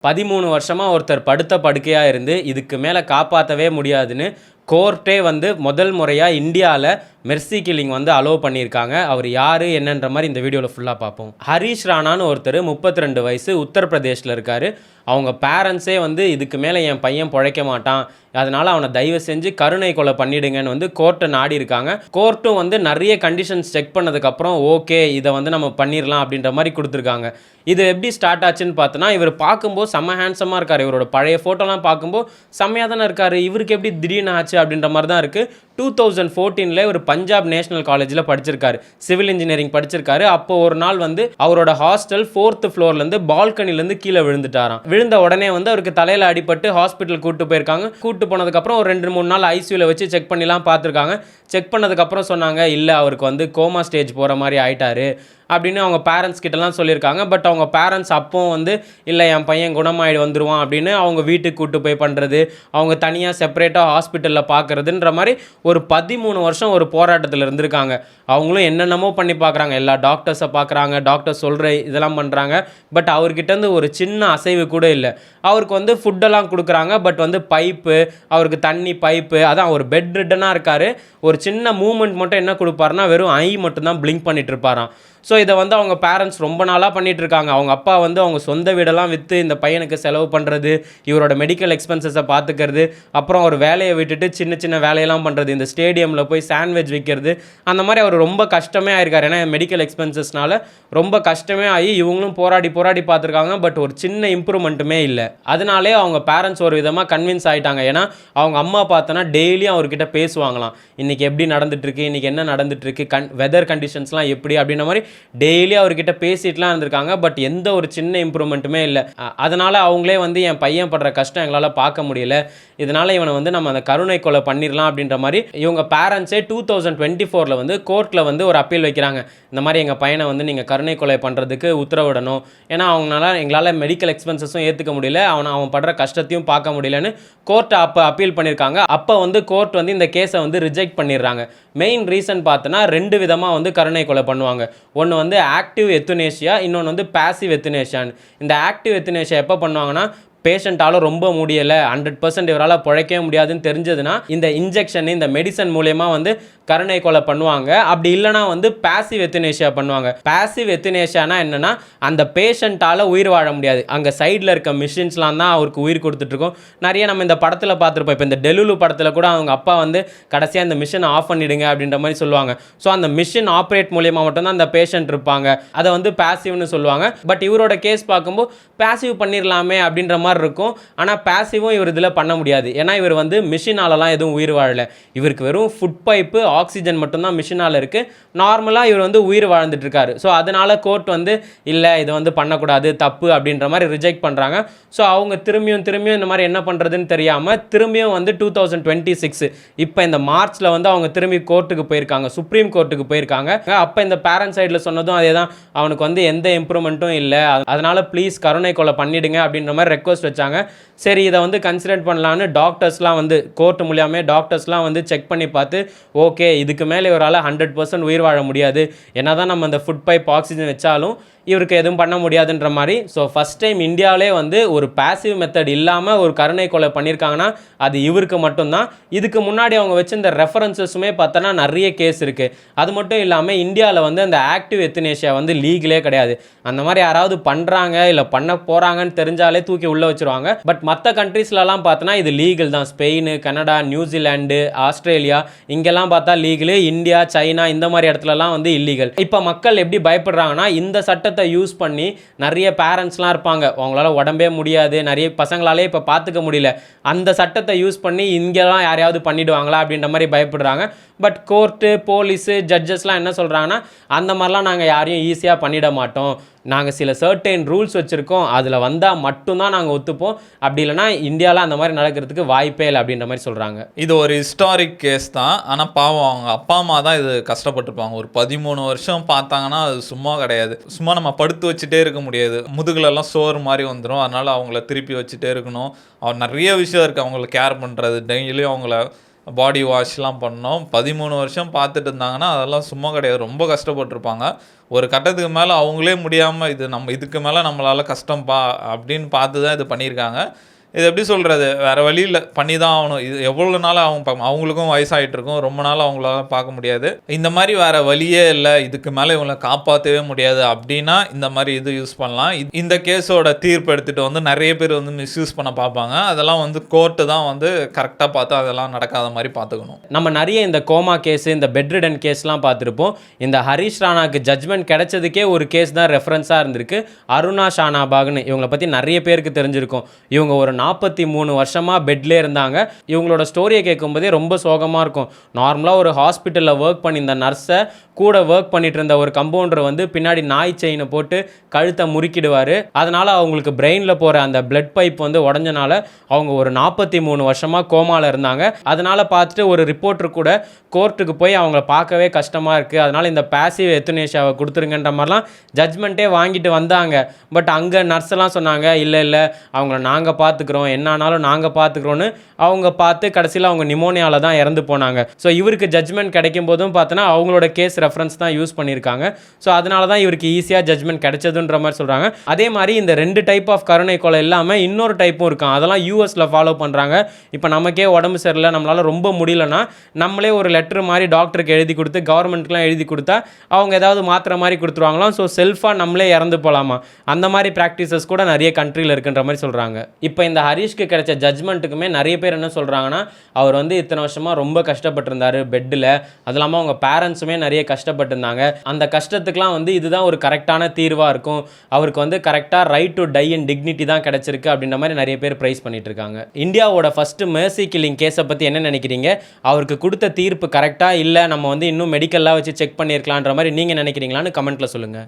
13 வருஷமா ஒருத்தர் படுத்த படுக்கையா இருந்து இதுக்கு மேல காப்பாத்தவே முடியாதுன்னு கோர்ட்டே வந்து முதல் முறையா இந்தியால மெர்சி கில்லிங் வந்து அலோவ் பண்ணியிருக்காங்க. அவர் யாரு என்னன்ற மாதிரி இந்த வீடியோவில் ஃபுல்லாக பார்ப்போம். ஹரீஷ் ராணான்னு ஒருத்தர் 32 வயசு உத்தரப்பிரதேஷில் இருக்கார். அவங்க பேரண்ட்ஸே வந்து இதுக்கு மேலே என் பையன் பிழைக்க மாட்டான், அதனால் அவனை தயவு செஞ்சு கருணை கொலை பண்ணிடுங்கன்னு வந்து கோர்ட்டை நாடி இருக்காங்க. கோர்ட்டும் வந்து நிறைய கண்டிஷன்ஸ் செக் பண்ணதுக்கப்புறம் ஓகே இதை வந்து நம்ம பண்ணிடலாம் அப்படின்ற மாதிரி கொடுத்துருக்காங்க. இது எப்படி ஸ்டார்ட் ஆச்சுன்னு பார்த்தோன்னா, இவர் பார்க்கும்போது செம்ம ஹேண்ட்ஸமாக இருக்கார். இவரோட பழைய ஃபோட்டோலாம் பார்க்கும்போது செம்மையாக தானே இருக்கார், இவருக்கு எப்படி திடீர்னு ஆச்சு அப்படின்ற மாதிரி தான் இருக்குது. 2014 ஒரு பஞ்சாப் நேஷனல் காலேஜில் படிச்சிருக்காரு, சிவில் இன்ஜினியரிங் படிச்சிருக்காரு. அப்போ ஒரு நாள் வந்து அவரோட ஹாஸ்டல் 4th ஃப்ளோர்லேருந்து பால்கனிலேருந்து கீழே விழுந்துட்டாராம். விழுந்த உடனே வந்து அவருக்கு தலையில் அடிபட்டு ஹாஸ்பிட்டல் கூட்டு போயிருக்காங்க. கூட்டு போனதுக்கப்புறம் ஒரு 2-3 நாள் ஐசியூவில் வச்சு செக் பண்ணிலாம் பார்த்துருக்காங்க. செக் பண்ணதுக்கப்புறம் சொன்னாங்க, இல்லை அவருக்கு வந்து கோமா ஸ்டேஜ் போகிற மாதிரி ஆயிட்டாரு அப்படின்னு அவங்க பேரண்ட்ஸ் கிட்டலாம் சொல்லியிருக்காங்க. பட் அவங்க பேரண்ட்ஸ் அப்போ வந்து இல்லை என் பையன் குணமாயிடு வந்துடுவான் அப்படின்னு அவங்க வீட்டுக்கு கூட்டு போய் பண்ணுறது, அவங்க தனியாக செப்பரேட்டாக ஹாஸ்பிட்டலில் பார்க்குறதுன்ற மாதிரி ஒரு 13 வருஷம் ஒரு போராட்டத்தில் இருந்திருக்காங்க. அவங்களும் என்னென்னமோ பண்ணி பார்க்குறாங்க, எல்லா டாக்டர்ஸை பார்க்குறாங்க, டாக்டர் சொல்கிற இதெல்லாம் பண்ணுறாங்க. பட் அவர்கிட்டருந்து ஒரு சின்ன அசைவு கூட இல்லை. அவருக்கு வந்து ஃபுட்டெல்லாம் கொடுக்குறாங்க, பட் வந்து பைப்பு, அவருக்கு தண்ணி பைப்பு, அதான் ஒரு பெட் ரிட்டனாக இருக்கார். ஒரு சின்ன மூமெண்ட் மட்டும் என்ன கொடுப்பாருன்னா வெறும் ஐ மட்டும்தான் பிளிங்க் பண்ணிட்டு இருப்பாராம். ஸோ இதை வந்து அவங்க பேரண்ட்ஸ் ரொம்ப நாளாக பண்ணிகிட்டு இருக்காங்க. அவங்க அப்பா வந்து அவங்க சொந்த வீடெல்லாம் விற்று இந்த பையனுக்கு செலவு பண்ணுறது, இவரோட மெடிக்கல் எக்ஸ்பென்சஸை பார்த்துக்கிறது, அப்புறம் ஒரு வேலையை விட்டுட்டு சின்ன சின்ன வேலையெல்லாம் பண்ணுறது, இந்த ஸ்டேடியமில் போய் சாண்ட்விச் விற்கிறது, அந்த மாதிரி அவர் ரொம்ப கஷ்டமே ஆயிருக்கார். ஏன்னா மெடிக்கல் எக்ஸ்பென்சஸ்னால ரொம்ப கஷ்டமே ஆகி இவங்களும் போராடி பார்த்துருக்காங்க. பட் ஒரு சின்ன இம்ப்ரூவ்மெண்ட்டுமே இல்லை. அதனாலே அவங்க பேரண்ட்ஸ் ஒரு விதமாக கன்வின்ஸ் ஆகிட்டாங்க. ஏன்னா அவங்க அம்மா பார்த்தோன்னா டெய்லியும் அவர்கிட்ட பேசுவாங்களாம், இன்றைக்கி எப்படி நடந்துட்டுருக்கு, இன்றைக்கி என்ன நடந்துட்டுருக்கு, வெதர் கண்டிஷன்ஸ்லாம் எப்படி அப்படின்ற மாதிரி டெய்லி அவர்கிட்ட பேசிட்டுலாம் இருந்திருக்காங்க. பட் எந்த ஒரு சின்ன இம்ப்ரூவ்மெண்ட்டுமே இல்லை. அதனால் அவங்களே வந்து என் பையன் படுற கஷ்டம் எங்களால் பார்க்க முடியல, இதனால் இவனை வந்து நம்ம அந்த கருணை கொலை பண்ணிடலாம் அப்படின்ற மாதிரி இவங்க பேரண்ட்ஸே 2024 வந்து கோர்ட்டில் வந்து ஒரு அப்பீல் வைக்கிறாங்க. இந்த மாதிரி எங்கள் பையனை வந்து நீங்கள் கருணை கொலை பண்ணுறதுக்கு உத்தரவிடணும், ஏன்னா எங்களால் மெடிக்கல் எக்ஸ்பென்சஸும் ஏற்றுக்க முடியல, அவன் படுற கஷ்டத்தையும் பார்க்க முடியலன்னு கோர்ட்டை அப்போ அப்பீல் பண்ணியிருக்காங்க. அப்போ வந்து கோர்ட் வந்து இந்த கேஸை வந்து ரிஜெக்ட் பண்ணிடுறாங்க. மெயின் ரீசன் பார்த்தோன்னா 2 விதமாக வந்து கருணை கொலை பண்ணுவாங்க. ஒன்று வந்து ஆக்டிவ் எத்துனேஷியா, இன்னொன்று வந்து பாசிவ் எத்துனேஷியான்னு. இந்த ஆக்டிவ் எத்துனேஷியா எப்போ பண்ணுவாங்கன்னா, பேஷண்ட்டால் ரொம்ப முடியலை, 100% இவரால் பிழைக்கவே முடியாதுன்னு தெரிஞ்சதுன்னா இந்த இன்ஜெக்ஷன் இந்த மெடிசன் மூலயமா வந்து கருணை கொலை பண்ணுவாங்க. அப்படி இல்லைனா வந்து பாசிவ் எத்துனேஷியா பண்ணுவாங்க. பாசிவ் எத்துனேஷியானா என்னென்னா, அந்த பேஷண்ட்டால் உயிர் வாழ முடியாது, அங்கே சைடில் இருக்க மிஷின்ஸ்லாம் தான் அவருக்கு உயிர் கொடுத்துட்ருக்கோம். நிறைய நம்ம இந்த படத்தில் பார்த்துருப்போம். இப்போ இந்த டெலுலு படத்தில் கூட அவங்க அப்பா வந்து கடைசியாக இந்த மிஷினை ஆஃப் பண்ணிவிடுங்க அப்படின்ற மாதிரி சொல்லுவாங்க. ஸோ அந்த மிஷின் ஆப்ரேட் மூலயமா மட்டும்தான் அந்த பேஷண்ட் இருப்பாங்க, அதை வந்து பாசிவ்னு சொல்லுவாங்க. பட் இவரோட கேஸ் பார்க்கும்போது பாசிவ் பண்ணிடலாமே அப்படின்ற மாதிரி இருக்கும். ஆனால் பாசிவும் இவர் இதில் பண்ண முடியாது. ஏன்னா இவர் வந்து மிஷினாலலாம் எதுவும் உயிர் வாழலை. இவருக்கு வெறும் ஃபுட் பைப்பு, ஆக்சிஜன் மட்டும்தான் மிஷினால் இருக்குது. நார்மலாக இவர் வந்து உயிர் வாழ்ந்துட்டு இருக்காரு. ஸோ அதனால் கோர்ட் வந்து இல்லை இதை வந்து பண்ணக்கூடாது, தப்பு அப்படின்ற மாதிரி ரிஜெக்ட் பண்ணுறாங்க. ஸோ அவங்க திரும்பியும் இந்த மாதிரி என்ன பண்ணுறதுன்னு தெரியாமல் திரும்பியும் வந்து 2026 இப்போ இந்த மார்ச்சில் வந்து அவங்க திரும்பி கோர்ட்டுக்கு போயிருக்காங்க, சுப்ரீம் கோர்ட்டுக்கு போயிருக்காங்க. அப்போ இந்த பேரண்ட் சைடில் சொன்னதும் அதே தான், அவனுக்கு வந்து எந்த இம்ப்ரூவ்மெண்ட்டும் இல்லை, அதனால் ப்ளீஸ் கருணை கொலை பண்ணிடுங்க அப்படின்ற மாதிரி ரெக்வஸ்ட் வச்சாங்க. சரி இதை வந்து கன்சிடர் பண்ணலான்னு டாக்டர்ஸ்லாம் வந்து கோர்ட் மூலியமே டாக்டர்ஸ்லாம் வந்து செக் பண்ணி பார்த்து ஓகே இதுக்கு மேலே இவரால் 100% உயிர் வாழ முடியாது, என்ன தான் நம்ம அந்த ஃபுட் பைப் ஆக்சிஜன் வச்சாலும் இவருக்கு எதுவும் பண்ண முடியாதுன்ற மாதிரி. ஸோ ஃபஸ்ட் டைம் இந்தியாவிலே வந்து ஒரு பாசிவ் மெத்தட் இல்லாமல் ஒரு கருணை கொலை பண்ணியிருக்காங்கன்னா அது இவருக்கு மட்டும்தான். இதுக்கு முன்னாடி அவங்க வச்சிருந்த ரெஃபரன்சஸுமே பார்த்தோன்னா நிறைய கேஸ் இருக்குது. அது மட்டும் இல்லாமல் இந்தியாவில் வந்து அந்த ஆக்டிவ் எத்துனேஷியா வந்து லீகலே கிடையாது. அந்த மாதிரி யாராவது பண்ணுறாங்க இல்லை பண்ண போகிறாங்கன்னு தெரிஞ்சாலே தூக்கி உள்ளே வச்சுருவாங்க. பட் மற்ற கண்ட்ரீஸ்லலாம் பார்த்தோன்னா இது லீகல் தான். ஸ்பெயின், கனடா, நியூசிலாண்டு, ஆஸ்திரேலியா இங்கெல்லாம் பார்த்தா லீகலு. இந்தியா, சைனா இந்த மாதிரி இடத்துலலாம் வந்து இல்லீகல். இப்போ மக்கள் எப்படி பயப்படுறாங்கன்னா, இந்த சட்டத்தை யூஸ் பண்ணி நிறைய பேரண்ட்ஸ்லாம் இருப்பாங்க, அவங்களால உடம்பே முடியாது, நிறைய பசங்களாலே இப்போ பார்த்துக்க முடியல, அந்த சட்டத்தை யூஸ் பண்ணி இங்கெல்லாம் யாரையாவது பண்ணிவிடுவாங்களா அப்படின்ற மாதிரி பயப்படுறாங்க. பட் கோர்ட்டு, போலீஸு, ஜட்ஜஸ்லாம் என்ன சொல்கிறாங்கன்னா, அந்த மாதிரிலாம் நாங்கள் யாரையும் ஈஸியாக பண்ணிட மாட்டோம், நாங்கள் சில சர்டைன் ரூல்ஸ் வச்சுருக்கோம், அதில் வந்தால் மட்டும்தான் நாங்கள் ஒத்துப்போம், அப்படி இல்லைனா இந்தியாவில் அந்த மாதிரி நடக்கிறதுக்கு வாய்ப்பே இல்லை அப்படின்ற மாதிரி சொல்கிறாங்க. இது ஒரு ஹிஸ்டாரிக் கேஸ் தான். ஆனால் பாவம் அவங்க அப்பா அம்மா தான் இது கஷ்டப்பட்டுருப்பாங்க. ஒரு 13 வருஷம் பார்த்தாங்கன்னா அது சும்மா கிடையாது. சும்மா நம்ம படுத்து வச்சுட்டே இருக்க முடியாது, முதுகுலெல்லாம் சோறு மாதிரி வந்துடும். அதனால் அவங்கள திருப்பி வச்சுட்டே இருக்கணும். நிறைய விஷயம் இருக்குது அவங்கள கேர் பண்ணுறது, டெய்லியும் அவங்கள பாடி வாஷ்லாம் பண்ணோம். 13 வருஷம் பார்த்துட்டு இருந்தாங்கன்னா அதெல்லாம் சும்மா கிடையாது. ரொம்ப கஷ்டப்பட்டுருப்பாங்க. ஒரு கட்டத்துக்கு மேலே அவங்களே முடியாமல் இது நம்ம இதுக்கு மேலே நம்மளால் கஷ்டம்ப்பா அப்படின்னு பார்த்து தான் இது பண்ணியிருக்காங்க. இது எப்படி சொல்கிறது, வேறு வழி இல்லை, பண்ணி தான் ஆகணும். இது எவ்வளோ நாள் அவங்களுக்கும் வயசாகிட்டு இருக்கும், ரொம்ப நாள் அவங்களால பார்க்க முடியாது. இந்த மாதிரி வேறு வழியே இல்லை, இதுக்கு மேலே இவங்களை காப்பாற்றவே முடியாது அப்படின்னா இந்த மாதிரி இது யூஸ் பண்ணலாம். இந்த கேஸோட தீர்ப்பு எடுத்துகிட்டு வந்து நிறைய பேர் வந்து மிஸ்யூஸ் பண்ண பார்ப்பாங்க. அதெல்லாம் வந்து கோர்ட்டு தான் வந்து கரெக்டாக பார்த்து அதெல்லாம் நடக்காத மாதிரி பார்த்துக்கணும். நம்ம நிறைய இந்த கோமா கேஸு, இந்த பெட்ரிடன் கேஸ்லாம் பார்த்துருப்போம். இந்த ஹரிஷ் ராணாக்கு ஜட்மெண்ட் கிடைச்சதுக்கே ஒரு கேஸ் தான் ரெஃபரன்ஸாக இருந்திருக்கு. அருணா ஷானாபாக்னு, இவங்களை பற்றி நிறைய பேருக்கு தெரிஞ்சிருக்கும். இவங்க ஒரு 43 வருஷமாக பெட்லேயே இருந்தாங்க. இவங்களோட ஸ்டோரியை கேட்கும்போதே ரொம்ப சோகமாக இருக்கும். நார்மலாக ஒரு ஹாஸ்பிட்டலில் ஒர்க் பண்ணி இந்த நர்ஸை கூட ஒர்க் பண்ணிட்டு இருந்த ஒரு கம்பவுண்டர் வந்து பின்னாடி நாய் செயினை போட்டு கழுத்தை முறுக்கிடுவார். அதனால் அவங்களுக்கு பிரெயினில் போகிற அந்த பிளட் பைப் வந்து உடஞ்சனால அவங்க ஒரு 43 வருஷமாக கோமாவில் இருந்தாங்க. அதனால் பார்த்துட்டு ஒரு ரிப்போர்ட்டர் கூட கோர்ட்டுக்கு போய் அவங்கள பார்க்கவே கஷ்டமாக இருக்குது, அதனால் இந்த பேசிவ் எத்துனேஷியாவை கொடுத்துருங்கன்ற மாதிரிலாம் ஜட்ஜ்மெண்ட்டே வாங்கிட்டு வந்தாங்க. பட் அங்கே நர்ஸெல்லாம் சொன்னாங்க, இல்லை அவங்கள நாங்கள் பார்த்துக்குறோம், என்ன ஆனாலும் நாங்கள் பார்த்துக்குறோன்னு அவங்க பார்த்து கடைசியில் அவங்க நிமோனியாவில் தான் இறந்து போனாங்க. ஸோ இவருக்கு ஜட்ஜ்மெண்ட் கிடைக்கும் போதும் பார்த்தோன்னா அவங்களோட கேஸ் ரெஃபரன்ஸ் தான் யூஸ் பண்ணியிருக்காங்க. ஸோ அதனால தான் இவருக்கு ஈஸியாக ஜட்ஜ்மெண்ட் கிடைச்சதுன்ற மாதிரி சொல்கிறாங்க. அதே மாதிரி இந்த 2 டைப் ஆஃப் கருணை கொலை இல்லாமல் இன்னொரு டைப்பும் இருக்கான். அதெல்லாம் யூஎஸில் ஃபாலோ பண்ணுறாங்க. இப்போ நமக்கே உடம்பு சரியில்லை, நம்மளால் ரொம்ப முடியலன்னா நம்மளே ஒரு லெட்டர் மாதிரி டாக்டருக்கு எழுதி கொடுத்து கவர்மெண்ட்டுக்குலாம் எழுதி கொடுத்தா அவங்க ஏதாவது மாத்திரை மாதிரி கொடுத்துருவாங்களாம். ஸோ செல்ஃபாக நம்மளே இறந்து போகலாமா, அந்த மாதிரி ப்ராக்டிசஸ் கூட நிறைய கண்ட்ரியில் இருக்குன்ற மாதிரி சொல்கிறாங்க. இப்போ இந்த ஹரிஷ்க்கு கிடைச்ச ஜட்ஜ்மெண்ட்டுக்குமே நிறைய பேர் என்ன சொல்கிறாங்கன்னா, அவர் வந்து இத்தனை வருஷமாக ரொம்ப கஷ்டப்பட்டிருந்தார் பெட்டில், அது இல்லாமல் அவங்க பேரண்ட்ஸுமே நிறைய கஷ்டப்பட்டிருந்தாங்க. அந்த கஷ்டத்துக்குலாம் வந்து இதுதான் ஒரு கரெக்டான தீர்வாக இருக்கும், அவருக்கு வந்து கரெக்டாக right to tie and dignity தான் கிடச்சிருக்கு அப்படின்ற மாதிரி நிறைய பேர் ப்ரைஸ் பண்ணிட்டு இருக்காங்க. இந்தியாவோட ஃபஸ்ட்டு மெர்சி கில்லிங் கேஸை பற்றி என்ன நினைக்கிறீங்க? அவருக்கு கொடுத்த தீர்ப்பு கரெக்டாக இல்லை, நம்ம வந்து இன்னும் மெடிக்கல்லாம் வச்சு செக் பண்ணியிருக்கலான்ற மாதிரி நீங்கள் நினைக்கிறீங்களான்னு கமெண்ட்டில் சொல்லுங்கள்.